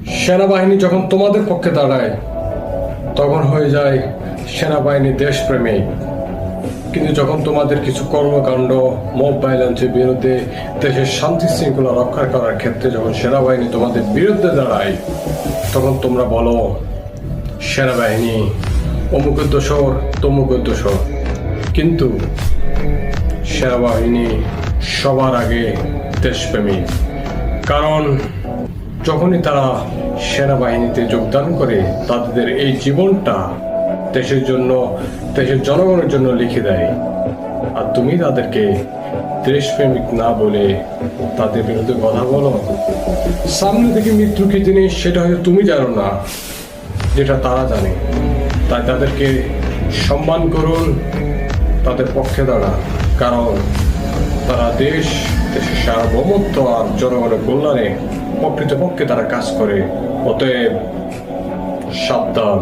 সেনাবাহিনী যখন তোমাদের পক্ষে দাঁড়ায় তখন হয়ে যায় সেনাবাহিনী দেশপ্রেমিক, কিন্তু যখন তোমাদের কিছু কর্মকাণ্ড মব ভায়োলেন্সের বিরুদ্ধে দেশের শান্তি শৃঙ্খলা রক্ষা করার ক্ষেত্রে যখন সেনাবাহিনী তোমাদের বিরুদ্ধে দাঁড়ায় তখন তোমরা বলো সেনাবাহিনী অমুকের দোষর তমুকের দোষর। কিন্তু সেনাবাহিনী সবার আগে দেশপ্রেমিক, কারণ যখনই তারা সেনাবাহিনীতে যোগদান করে তাদের এই জীবনটা দেশের জন্য, দেশের জনগণের জন্য লিখে দেয়, আর তুমি তাদেরকে দেশপ্রেমিক না বলে তাদের বিরুদ্ধে কথা বলো। সামনে থেকে মৃত্যু কি জিনিস সেটা হয়তো তুমি জানো না, যেটা তারা জানে। তাই তাদেরকে সম্মান করুন, তাদের পক্ষে দাঁড়ান, কারণ তারা দেশের সার্বভৌমত্ব আর জনগণের কল্যাণে প্রকৃতপক্ষে তারা কাজ করে। অতএব সাবধান।